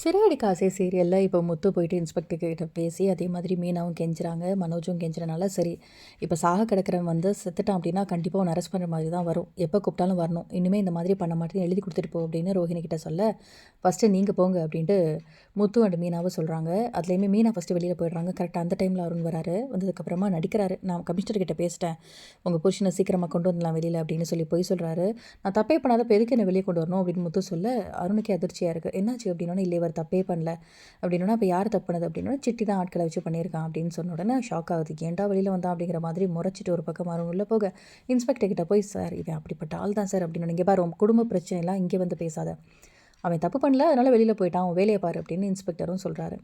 சிறகடி காசே சீரியலில் இப்போ முத்து போயிட்டு இன்ஸ்பெக்டர் கிட்ட பேசி அதே மாதிரி மீனாவும் கெஞ்சுறாங்க, மனோஜும் கெஞ்சுறனால சரி, இப்போ சாக கிடக்கிறவன் வந்து செத்துட்டான் அப்படின்னா கண்டிப்பாக அவன் அரெஸ்ட் பண்ணுற மாதிரி தான் வரும். எப்போ கூப்பிட்டாலும் வரணும். இனிமேல் இந்த மாதிரி பண்ண மாட்டேன்னு எழுதி கொடுத்துட்டு போ அப்படின்னு ரோஹிணி கிட்ட சொல்ல, ஃபஸ்ட்டு நீங்கள் போங்க அப்படின்ட்டு முத்து அண்ட் மீனாவும் சொல்கிறாங்க. அதுலேயுமே மீனா ஃபஸ்ட்டு வெளியில் போயிடுறாங்க. கரெக்டாக அந்த டைமில் அருண் வராரு. வந்ததுக்கப்புறமா நடிக்கிறாரு. நான் கமிஷனர் கிட்ட பேசிட்டேன், உங்கள் புருஷனை சீக்கிரமாக கொண்டு வந்துடலாம் வெளியில் அப்படின்னு சொல்லி போய் சொல்கிறாரு. நான் தப்பே பண்ணாத எதுக்கு என்ன வெளியே கொண்டு வரணும் அப்படின்னு முத்து சொல்ல, அருணுக்கே அதிர்ச்சியாக இருக்குது. என்னாச்சு அப்படின்னா, இல்லை இவர் தப்பே பண்ணல அப்படின்னா, அப்போ யார் தப்பு பண்ணது அப்படின்னா, சிட்டி தான் ஆட்களை வச்சு பண்ணியிருக்கான் அப்படின்னு சொன்ன உடனே ஷாக் ஆகுது. ஏன்டா வெளியில் வந்தான் அப்படிங்கிற மாதிரி முறைச்சிட்டு ஒரு பக்கம் அருண் உள்ள போக, இன்ஸ்பெக்டர் கிட்ட போய் சார் இவன் அப்படிப்பட்ட ஆள் தான் சார் அப்படின்னு, நீங்கள் பாரு உங்கள் குடும்ப பிரச்சனைலாம் இங்கே வந்து பேசாத, அவன் தப்பு பண்ணல அதனால் வெளியில் போயிட்டான், அவன் வேலையை பாரு அப்படின்னு இன்ஸ்பெக்டரும் சொல்கிறாரு.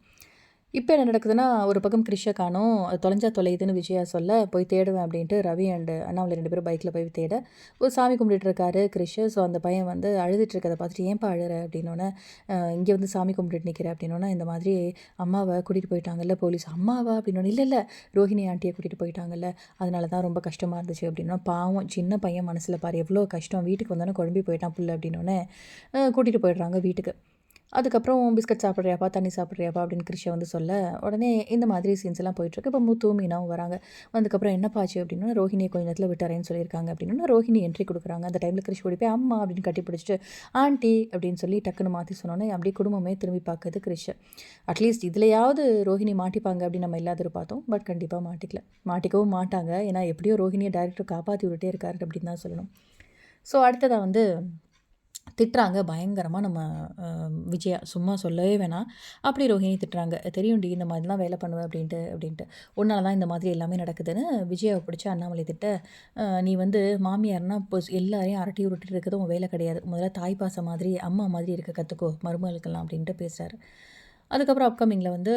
இப்போ என்ன நடக்குதுன்னா, ஒரு பக்கம் கிரிஷை காணோம். அது தொலைஞ்சா தொலையுதுன்னு விஜயா சொல்ல, போய் தேடுவேன் அப்படின்ட்டு ரவி அண்ட் அண்ணாமலை 2 பேரும் பைக்கில் போய் தேட, ஒரு சாமி கும்பிட்டுட்டு இருக்காரு கிரிஷ். ஸோ அந்த பையன் வந்து அழுதுட்டு இருக்கதை பார்த்துட்டு, ஏன்ப்பா அழுற அப்படின்னோடனே, இங்கே வந்து சாமி கும்பிட்டுட்டு நிற்கிற அப்படின்னோடனே, இந்த மாதிரி அம்மாவை கூட்டிகிட்டு போயிட்டாங்கல்ல போலீஸ். அம்மாவா அப்படின்னோடனே, இல்லை இல்லை ரோஹிணி ஆண்டியை கூட்டிகிட்டு போயிட்டாங்கல்ல, அதனால தான் ரொம்ப கஷ்டமாக இருந்துச்சு அப்படின்னா, பாவம் சின்ன பையன் மனசில் பாரு எவ்வளோ கஷ்டம், வீட்டுக்கு வந்தோன்னே குழம்பி போயிட்டான் புள்ள அப்படின்னோடனே கூட்டிகிட்டு போயிடுறாங்க வீட்டுக்கு. அதுக்கப்புறம் பிஸ்கட் சாப்பிட்றியாப்பா, தண்ணி சாப்பிட்றியாப்பா அப்படின்னு கிருஷ்ண வந்து சொல்ல, உடனே இந்த மாதிரி சீன்ஸ் எல்லாம் போயிட்டுருக்கு. இப்போ முத்து மீனாவும் வராங்க. வந்ததுக்கப்புறம் என்னப்பா ஆச்சு அப்படின்னா, ரோஹிணியை கொஞ்ச நேரத்தில் விட்டுறேன்னு சொல்லியிருக்காங்க அப்படின்னா, ரோஹிணி என்ட்ரி கொடுக்குறாங்க. அந்த டைமில் கிருஷ் ஓடி போய் அம்மா அப்படின்னு கட்டி பிடிச்சிட்டு, ஆண்டி அப்படின்னு சொல்லி டக்குன்னு மாற்றி சொன்னோன்னே அப்படியே குடும்பமே திரும்பி பார்க்குது கிருஷ். அட்லீஸ்ட் இதுலையாவது ரோஹிணி மாட்டிப்பாங்க அப்படின்னு நம்ம எல்லாரும் பார்த்தோம். பட் கண்டிப்பாக மாட்டிக்கல, மாட்டிக்கவும் மாட்டாங்க. ஏன்னா எப்படியோ ரோஹிணியை டேரக்டர் காப்பாற்றி விட்டுட்டே இருக்காரு அப்படின்னு தான் சொல்லணும். ஸோ அடுத்ததாக வந்து திட்டுறாங்க பயங்கரமாக நம்ம விஜயா. சும்மா சொல்லவே வேணாம். அப்படி ரோஹிணி திட்டுறாங்க. தெரியும்டி இந்த மாதிரிலாம் வேலை பண்ணுவேன் அப்படின்ட்டு. உன்னால தான் இந்த மாதிரி எல்லாமே நடக்குதுன்னு விஜயாவை பிடிச்சி அண்ணாமலை திட்ட, நீ வந்து மாமியார்னா இப்போ எல்லாரையும் அரட்டி உருட்டிட்டு இருக்கிறது உன் வேலை கிடையாது. முதல்ல தாய் பாசம் மாதிரி அம்மா மாதிரி இருக்க கற்றுக்கோ மருமகளுக்கெல்லாம் அப்படின்ட்டு பேசுகிறாரு. அதுக்கப்புறம் அப்கமிங்கில் வந்து,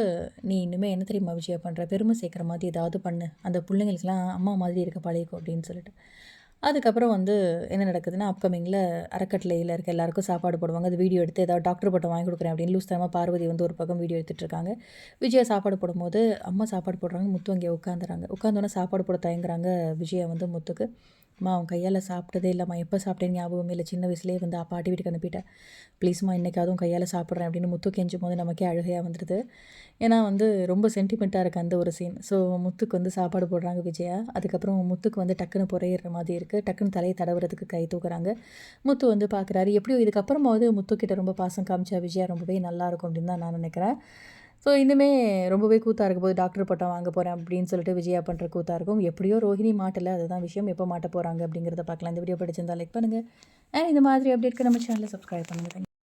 நீ இனிமேல் என்ன தெரியுமா விஜயா பண்ணுற, பெருமை சேர்க்குற மாதிரி ஏதாவது பண்ணு, அந்த பிள்ளைங்களுக்கெல்லாம் அம்மா மாதிரி இருக்க பழகிக்கோ அப்படின்னு சொல்லிட்டு. அதுக்கப்புறம் வந்து என்ன நடக்குதுன்னா, அப்கமிங்கில் அறக்கட்டளையில் இருக்க எல்லாருக்கும் சாப்பாடு போடுவாங்க. அது வீடியோ எடுத்து ஏதாவது டாக்டர் பட்டம் வாங்கி கொடுக்குறேன் அப்படின்னு லூஸ்தனமாக பார்வதி வந்து ஒரு பக்கம் வீடியோ எடுத்துகிட்ருக்காங்க. விஜயா சாப்பாடு போடும்போது அம்மா சாப்பாடு போடுறாங்க, முத்து அங்கே உட்காந்துறாங்க. உட்காந்தோன்னே சாப்பாடு போட தயங்குறாங்க விஜயா வந்து முத்துக்கு. அம்மா அவன் கையால் சாப்பிட்டதே இல்லைம்மா, எப்போ சாப்பிட்டேன்னு ஞாபகமே இல்லை, சின்ன வயசுலேயே வந்து பாட்டி வீட்டுக்கு அனுப்பிட்டேன், ப்ளீஸ்மா இன்றைக்காவது உன் கையால் சாப்பிட்றேன் அப்படின்னு முத்து கெஞ்சும் போது நமக்கே அழுகையாக வந்துடுது. ஏன்னா வந்து ரொம்ப சென்டிமெண்ட்டாக இருக்குது அந்த ஒரு சீன். ஸோ முத்துக்கு வந்து சாப்பாடு போடுறாங்க விஜயா. அதுக்கப்புறம் முத்துக்கு வந்து டக்குன்னு புரையிற மாதிரி இருக்குது. டக்குன்னு தலையை தடவுறதுக்கு கை தூக்குறாங்க. முத்து வந்து பார்க்குறாரு. எப்படியோ இதுக்கப்புறமாவது முத்துக்கிட்ட ரொம்ப பாசம் காமிச்சா விஜயா ரொம்பவே நல்லாயிருக்கும் அப்படின்னு தான் நான் நினைக்கிறேன். ஸோ இன்னுமே ரொம்பவே கூத்தாக இருக்க போது, டாக்டர் பட்டம் வாங்க போகிறேன் அப்படின்னு சொல்லிட்டு விஜயா பண்ணுற கூத்தாக இருக்கும். எப்படியோ ரோஹிணி மாட்டலை, அதுதான் விஷயம். எப்போ மாட்ட போகிறாங்க அப்படிங்கிறத பார்க்கலாம். இந்த வீடியோ பிடிச்சிருந்தா லைக் பண்ணுங்கள். அண்ட் இந்த மாதிரி அப்டேட்க்கு நம்ம சேனலை சப்ஸ்கிரைப் பண்ணுங்கள்.